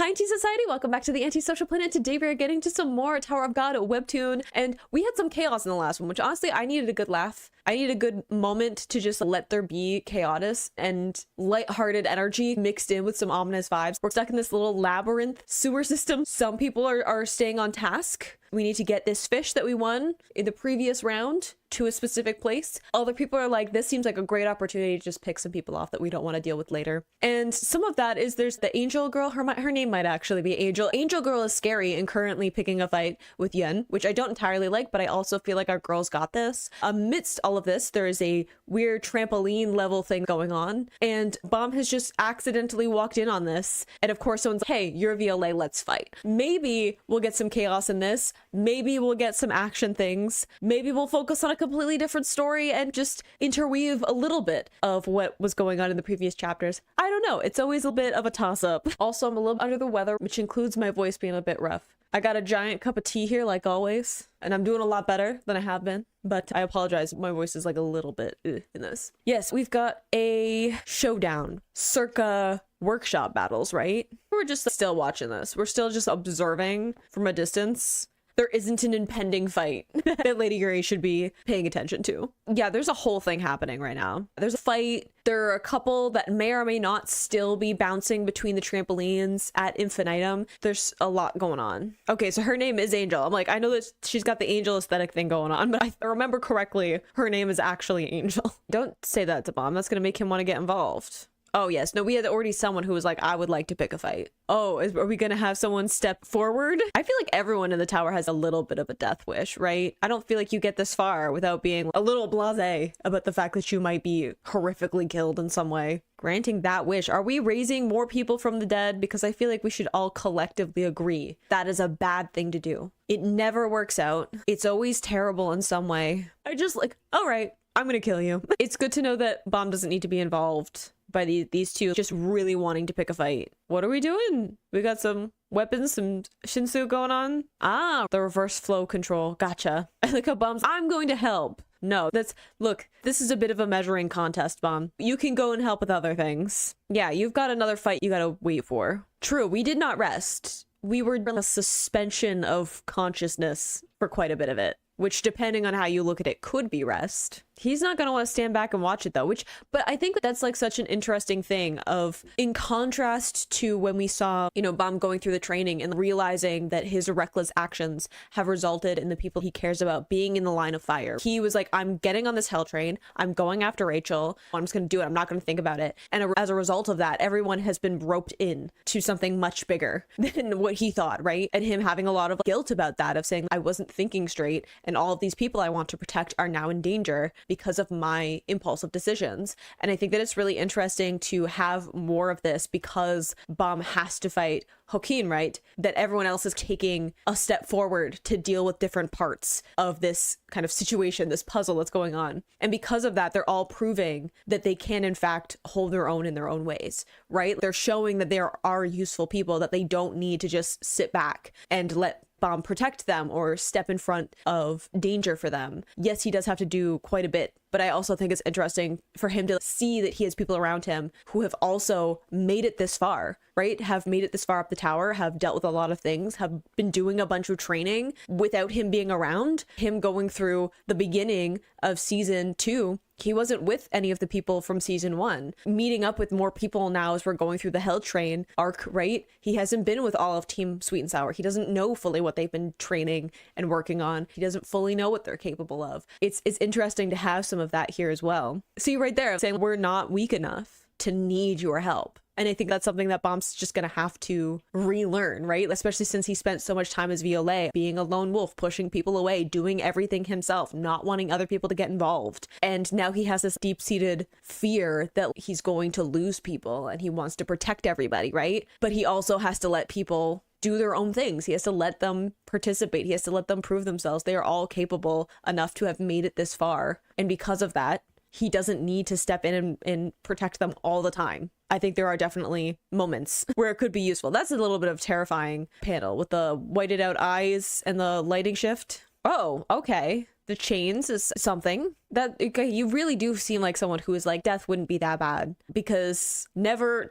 Hi, Anti-Society! Welcome back to the Antisocial Planet. Today we are getting to some more Tower of God Webtoon, and we had some chaos in the last one, which honestly, I needed a good laugh. I need a good moment to just let there be chaotic and lighthearted energy mixed in with some ominous vibes. We're stuck in this little labyrinth sewer system. Some people are staying on task. We need to get this fish that we won in the previous round to a specific place. Other people are like, this seems like a great opportunity to just pick some people off that we don't want to deal with later. And some of that is there's the Angel Girl. Her name might actually be Angel. Angel Girl is scary and currently picking a fight with Yeon, which I don't entirely like, but I also feel like our girls got this. Amidst all of this, there is a weird trampoline level thing going on, and Bomb has just accidentally walked in on this. And of course, someone's like, hey, you're Violet, let's fight. Maybe we'll get some chaos in this. Maybe we'll get some action things. Maybe we'll focus on a completely different story and just interweave a little bit of what was going on in the previous chapters. I don't know. It's always a bit of a toss-up. Also, I'm a little under the weather, which includes my voice being a bit rough. I got a giant cup of tea here, like always, and I'm doing a lot better than I have been, but I apologize. My voice is like a little bit in this. Yes, we've got a showdown, circa workshop battles, right? We're just still watching this. We're still just observing from a distance. There isn't an impending fight that Lady Gray should be paying attention to. Yeah, there's a whole thing happening right now. There's a fight. There are a couple that may or may not still be bouncing between the trampolines at infinitum. There's a lot going on. Okay, so her name is Angel. I'm like, I know that she's got the angel aesthetic thing going on, but I remember correctly, her name is actually Angel. Don't say that to Bomb. That's going to make him want to get involved. Oh, yes. No, we had already someone who was like, I would like to pick a fight. Oh, are we going to have someone step forward? I feel like everyone in the tower has a little bit of a death wish, right? I don't feel like you get this far without being a little blasé about the fact that you might be horrifically killed in some way. Granting that wish, are we raising more people from the dead? Because I feel like we should all collectively agree that is a bad thing to do. It never works out. It's always terrible in some way. I just like, all right, I'm going to kill you. It's good to know that Bomb doesn't need to be involved by these two just really wanting to pick a fight. What are we doing? We got some weapons, some Shinsu going on. Ah, the reverse flow control. Gotcha. I like how Bomb's, I'm going to help. No, look, this is a bit of a measuring contest, Bomb. You can go and help with other things. Yeah, you've got another fight you gotta wait for. True, we did not rest. We were in a suspension of consciousness for quite a bit of it, which depending on how you look at it could be rest. He's not going to want to stand back and watch it though, but I think that's like such an interesting thing of, in contrast to when we saw, you know, Bomb going through the training and realizing that his reckless actions have resulted in the people he cares about being in the line of fire. He was like, I'm getting on this hell train. I'm going after Rachel. I'm just going to do it. I'm not going to think about it. And as a result of that, everyone has been roped in to something much bigger than what he thought, right? And him having a lot of guilt about that, of saying, I wasn't thinking straight, and all of these people I want to protect are now in danger because of my impulsive decisions. And I think that it's really interesting to have more of this because Bomb has to fight Hokin, right? That everyone else is taking a step forward to deal with different parts of this kind of situation, this puzzle that's going on. And because of that, they're all proving that they can, in fact, hold their own in their own ways, right? They're showing that there are useful people, that they don't need to just sit back and let Bomb protect them or step in front of danger for them. Yes, he does have to do quite a bit, but I also think it's interesting for him to see that he has people around him who have also made it this far, right? Have made it this far up the tower, have dealt with a lot of things, have been doing a bunch of training without him being around. Him going through the beginning of season 2, he wasn't with any of the people from season 1. Meeting up with more people now as we're going through the Hell Train arc, right? He hasn't been with all of Team Sweet and Sour. He doesn't know fully what they've been training and working on. He doesn't fully know what they're capable of. It's interesting to have some of that here as well. See right there, saying we're not weak enough to need your help. And I think that's something that Bomb's just going to have to relearn, right? Especially since he spent so much time as Violet, being a lone wolf, pushing people away, doing everything himself, not wanting other people to get involved. And now he has this deep-seated fear that he's going to lose people and he wants to protect everybody, right? But he also has to let people do their own things. He has to let them participate. He has to let them prove themselves. They are all capable enough to have made it this far. And because of that, he doesn't need to step in and protect them all the time. I think there are definitely moments where it could be useful. That's a little bit of terrifying panel with the whited out eyes and the lighting shift. Oh, okay. The chains is something that okay, you really do seem like someone who is like, death wouldn't be that bad, because never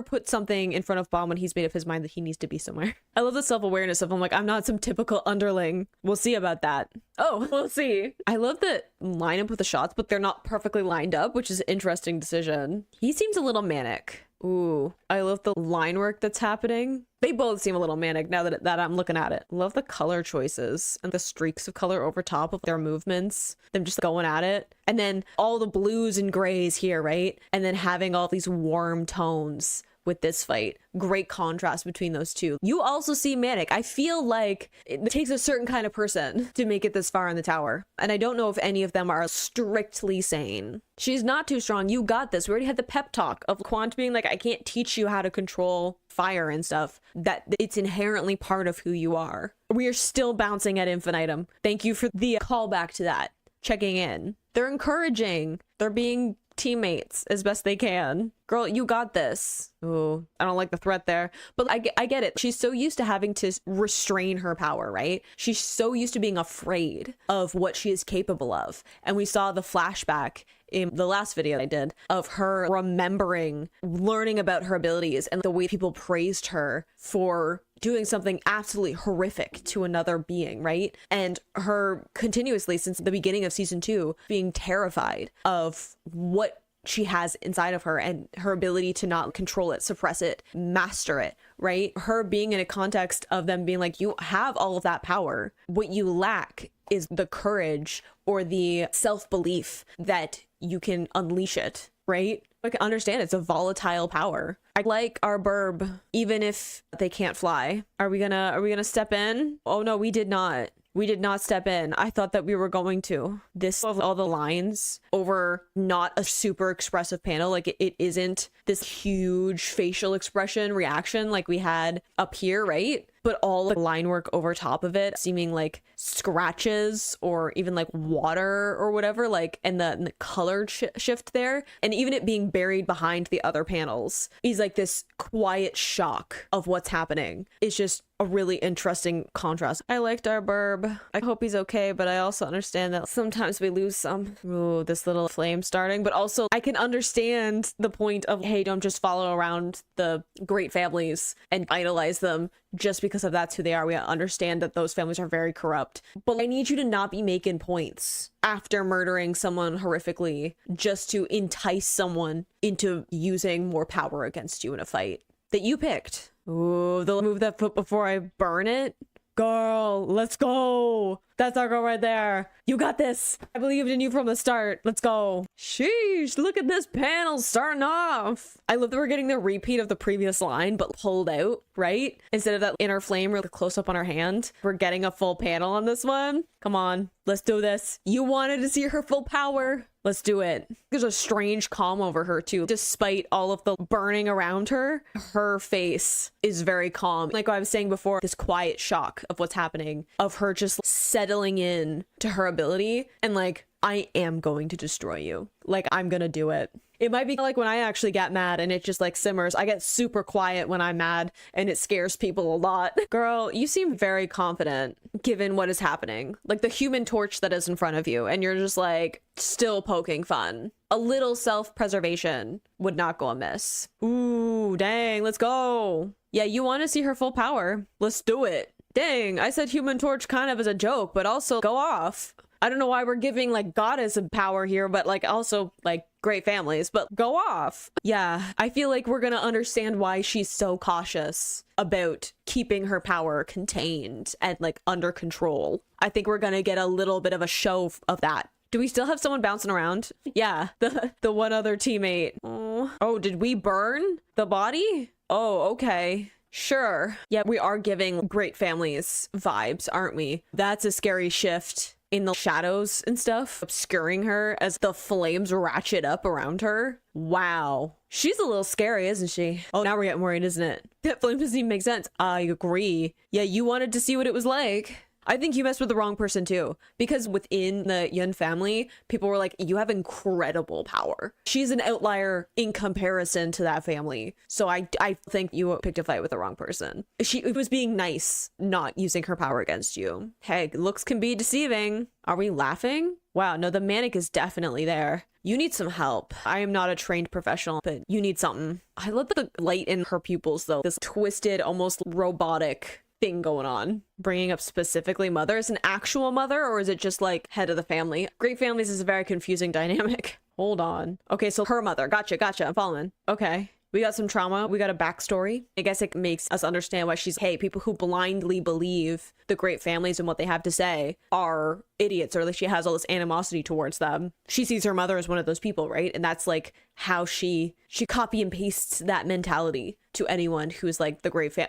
put something in front of Bomb when he's made up his mind that he needs to be somewhere. I love the self-awareness of him, like, I'm not some typical underling. We'll see about that. Oh, we'll see. I love the lineup with the shots, but they're not perfectly lined up, which is an interesting decision. He seems a little manic. Ooh, I love the line work that's happening. They both seem a little manic now that I'm looking at it. Love the color choices and the streaks of color over top of their movements, them just going at it. And then all the blues and grays here, right? And then having all these warm tones with this fight. Great contrast between those two. You also see manic. I feel like it takes a certain kind of person to make it this far in the tower. And I don't know if any of them are strictly sane. She's not too strong. You got this. We already had the pep talk of Quant being like, I can't teach you how to control fire and stuff. That it's inherently part of who you are. We are still bouncing at infinitum. Thank you for the callback to that. Checking in. They're encouraging. They're being teammates as best they can. Girl, you got this. Ooh, I don't like the threat there, but I get it. She's so used to having to restrain her power, right? She's so used to being afraid of what she is capable of. And we saw the flashback in the last video I did of her remembering, learning about her abilities and the way people praised her for doing something absolutely horrific to another being, right? And her continuously since the beginning of season 2 being terrified of what she has inside of her and her ability to not control it, suppress it, master it, right? Her being in a context of them being like, you have all of that power. What you lack is the courage or the self-belief that you can unleash it, right? I can understand it's a volatile power. I like our burb, even if they can't fly. Are we gonna step in? Oh no, we did not. We did not step in. I thought that we were going to. This of all the lines over not a super expressive panel. Like it isn't this huge facial expression reaction like we had up here, right? But all the line work over top of it seeming like scratches or even like water or whatever, like, and the color shift there, and even it being buried behind the other panels is like this quiet shock of what's happening. It's just a really interesting contrast. I liked our burb. I hope he's okay, but I also understand that sometimes we lose some. Ooh, this little flame starting, but also I can understand the point of, hey, don't just follow around the great families and idolize them just because of that's who they are. We understand that those families are very corrupt, but I need you to not be making points after murdering someone horrifically just to entice someone into using more power against you in a fight that you picked. Ooh, they'll move that foot before I burn it. Girl, let's go. That's our girl right there. You got this. I believed in you from the start. Let's go. Sheesh, look at this panel starting off. I love that we're getting the repeat of the previous line, but pulled out, right? Instead of that inner flame really close up on her hand, we're getting a full panel on this one. Come on, let's do this. You wanted to see her full power. Let's do it. There's a strange calm over her too. Despite all of the burning around her, her face is very calm. Like I was saying before, this quiet shock of what's happening, of her just settling in to her ability and like, I am going to destroy you. Like, I'm gonna do it. It might be like when I actually get mad and it just like simmers. I get super quiet when I'm mad and it scares people a lot. Girl, you seem very confident given what is happening. Like the human torch that is in front of you and you're just like still poking fun. A little self-preservation would not go amiss. Ooh, dang, let's go. Yeah, you want to see her full power. Let's do it. Dang, I said human torch kind of as a joke, but also go off. I don't know why we're giving like goddess of power here, but like also like great families, but go off. Yeah, I feel like we're gonna understand why she's so cautious about keeping her power contained and like under control. I think we're gonna get a little bit of a show of that. Do we still have someone bouncing around? Yeah, the one other teammate. Oh, did we burn the body? Oh, okay. Sure. Yeah, we are giving great families vibes, aren't we? That's a scary shift in the shadows and stuff, obscuring her as the flames ratchet up around her. Wow. She's a little scary, isn't she? Oh, now we're getting worried, isn't it? That flame doesn't even make sense. I agree. Yeah, you wanted to see what it was like. I think you messed with the wrong person too, because within the Yeon family, people were like, you have incredible power. She's an outlier in comparison to that family. So I think you picked a fight with the wrong person. She was being nice, not using her power against you. Hey, looks can be deceiving. Are we laughing? Wow, no, the manic is definitely there. You need some help. I am not a trained professional, but you need something. I love the light in her pupils though. This twisted, almost robotic thing going on. Bringing up specifically mother. Is an actual mother, or is it just like head of the family? Great families is a very confusing dynamic. Hold on. Okay, so her mother. Gotcha. I'm following. Okay. We got some trauma. We got a backstory. I guess it makes us understand why she's, hey, people who blindly believe the great families and what they have to say are idiots, or like she has all this animosity towards them. She sees her mother as one of those people, right? And that's like how she copy and pastes that mentality to anyone who's like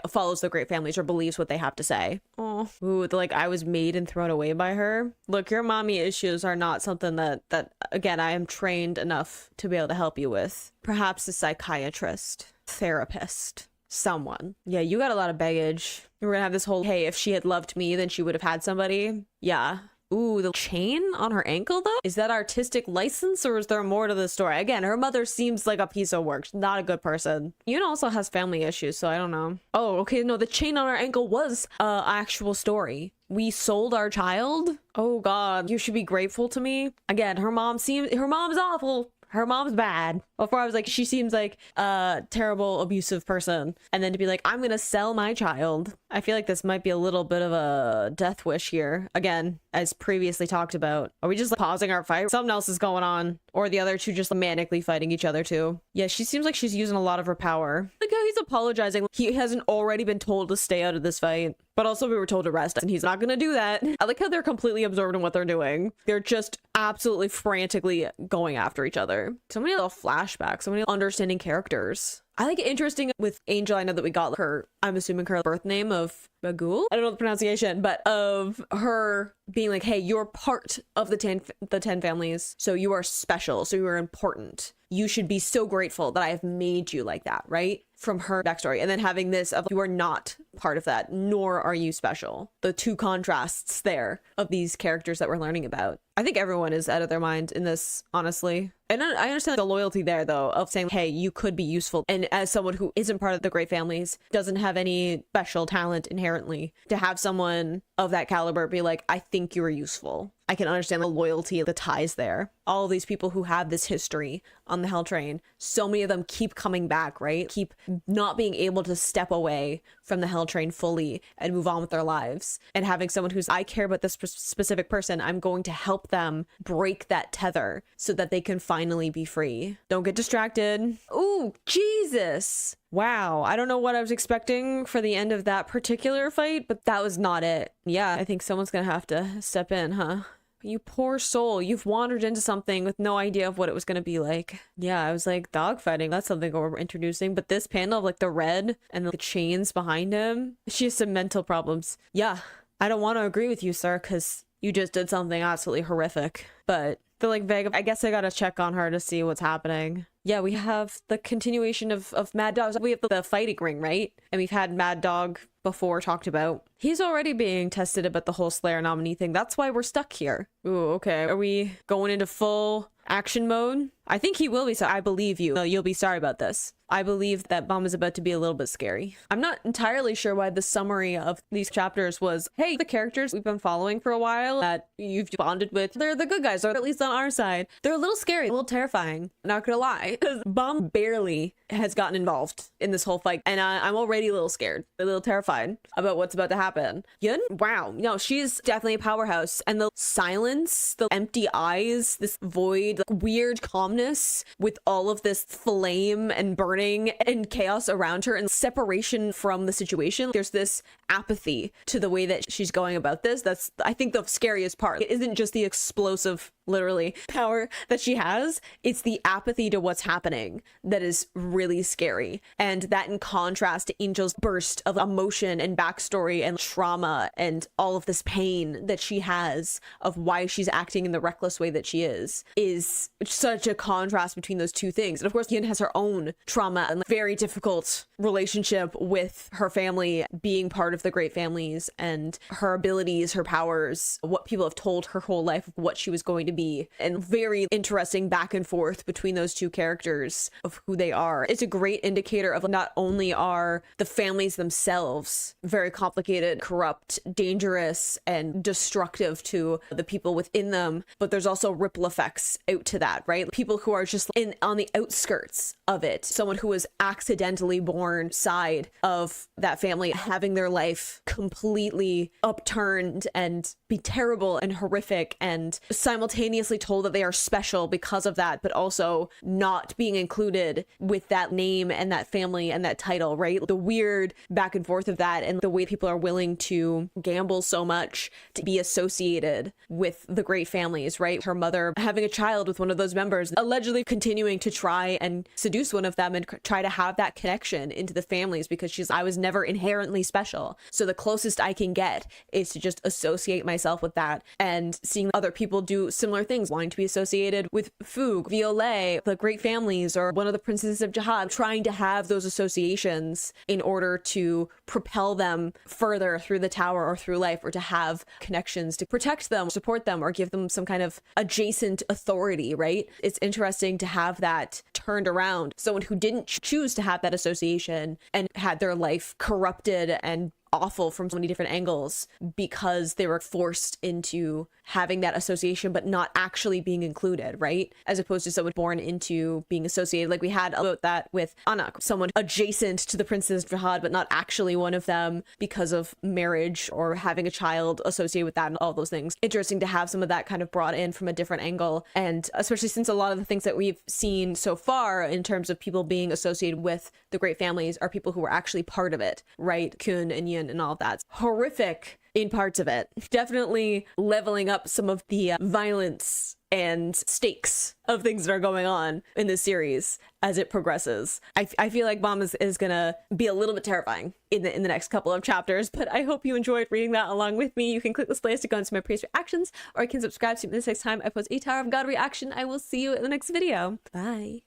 follows the great families or believes what they have to say. Oh, ooh, like I was made and thrown away by her. Look, your mommy issues are not something that again, I am trained enough to be able to help you with. Perhaps a psychiatrist, therapist, someone. Yeah, you got a lot of baggage. We're gonna have this whole, hey, if she had loved me, then she would have had somebody. Yeah. Ooh, the chain on her ankle though? Is that artistic license, or is there more to the story? Again, her mother seems like a piece of work. She's not a good person. Yoon also has family issues, so I don't know. Oh, okay, no, the chain on her ankle was actual story. We sold our child? Oh god, you should be grateful to me. Again, her mom's awful. Her mom's bad. Before I was like, she seems like a terrible, abusive person. And then to be like, I'm gonna sell my child. I feel like this might be a little bit of a death wish here. Again, as previously talked about. Are we just like, pausing our fight? Something else is going on. Or the other two just manically fighting each other too. Yeah, she seems like she's using a lot of her power. Like how he's apologizing. He hasn't already been told to stay out of this fight. But also we were told to rest, and he's not gonna do that. I like how they're completely absorbed in what they're doing. They're just absolutely frantically going after each other. So many little flashbacks, so many understanding characters. I like it interesting with Angel. I know that we got her, I'm assuming her birth name of Bagul. I don't know the pronunciation, but of her being like, hey, you're part of the 10 families. So you are special. So you are important. You should be so grateful that I have made you like that, right? From her backstory. And then having this of you are not part of that, nor are you special. The two contrasts there of these characters that we're learning about. I think everyone is out of their mind in this, honestly. And I understand the loyalty there, though, of saying, hey, you could be useful. And as someone who isn't part of the great families, doesn't have any special talent inherently, to have someone of that caliber be like, I think you are useful. I can understand the loyalty, the ties there. All of these people who have this history on the Hell Train, so many of them keep coming back, right? Keep not being able to step away from the Hell Train fully and move on with their lives. And having someone who's, I care about this specific person, I'm going to help them break that tether so that they can finally be free. Don't get distracted. Ooh, Jesus. Wow, I don't know what I was expecting for the end of that particular fight, but that was not it. Yeah, I think someone's gonna have to step in, huh? You poor soul, you've wandered into something with no idea of what it was gonna be like. Yeah, I was like, dogfighting, that's something we're introducing, but this panel of like the red and the chains behind him, she has some mental problems. Yeah, I don't want to agree with you, sir, because you just did something absolutely horrific, but the like vague, I guess I gotta check on her to see what's happening. Yeah, we have the continuation of Mad Dog. We have the fighting ring, right? And we've had Mad Dog before talked about. He's already being tested about the whole Slayer nominee thing. That's why we're stuck here. Ooh, okay. Are we going into full action mode? I think he will be, so I believe you. No, you'll be sorry about this. I believe that Bomb is about to be a little bit scary. I'm not entirely sure why the summary of these chapters was, hey, the characters we've been following for a while that you've bonded with, they're the good guys, or at least on our side. They're a little scary, a little terrifying, not gonna lie, because Bomb barely has gotten involved in this whole fight, and I'm already a little scared, a little terrified about what's about to happen. Yeon? Wow, no, she's definitely a powerhouse, and the silence, the empty eyes, this void, like, weird calmness with all of this flame and burning and chaos around her and separation from the situation. There's this apathy to the way that she's going about this. That's, I think, the scariest part. It isn't just the explosive literally power that she has. It's the apathy to what's happening that is really scary. And that in contrast to Angel's burst of emotion and backstory and trauma and all of this pain that she has of why she's acting in the reckless way that she is such a contrast between those two things. And of course, Yeon has her own trauma and very difficult relationship with her family, being part of the great families, and her abilities, her powers, what people have told her whole life of what she was going to be, and very interesting back and forth between those two characters of who they are. It's a great indicator of not only are the families themselves very complicated, corrupt, dangerous, and destructive to the people within them, but there's also ripple effects out to that, right? People who are just on the outskirts of it, someone who was accidentally born side of that family having their life completely upturned and be terrible and horrific, and simultaneously told that they are special because of that, but also not being included with that name and that family and that title, right? The weird back and forth of that, and the way people are willing to gamble so much to be associated with the great families, right? Her mother having a child with one of those members, allegedly continuing to try and seduce one of them and try to have that connection into the families, because I was never inherently special. So the closest I can get is to just associate myself with that, and seeing other people do similar things, wanting to be associated with Foog, Violet, the great families, or one of the princesses of Jihad, trying to have those associations in order to propel them further through the tower or through life, or to have connections to protect them, support them, or give them some kind of adjacent authority, right? It's interesting to have that turned around. Someone who didn't choose to have that association and had their life corrupted and awful from so many different angles because they were forced into having that association but not actually being included, right? As opposed to someone born into being associated, like we had about that with Anak, someone adjacent to the Princess Jihad but not actually one of them because of marriage or having a child associated with that and all those things. Interesting to have some of that kind of brought in from a different angle, and especially since a lot of the things that we've seen so far in terms of people being associated with the great families are people who were actually part of it, right? Kun and Yeon and all of that. Horrific in parts of it. Definitely leveling up some of the violence and stakes of things that are going on in this series as it progresses. I feel like Mom is gonna be a little bit terrifying in the next couple of chapters, but I hope you enjoyed reading that along with me. You can click this playlist to go into my previous reactions, or you can subscribe to me the next time I post a Tower of God reaction. I will see you in the next video. Bye.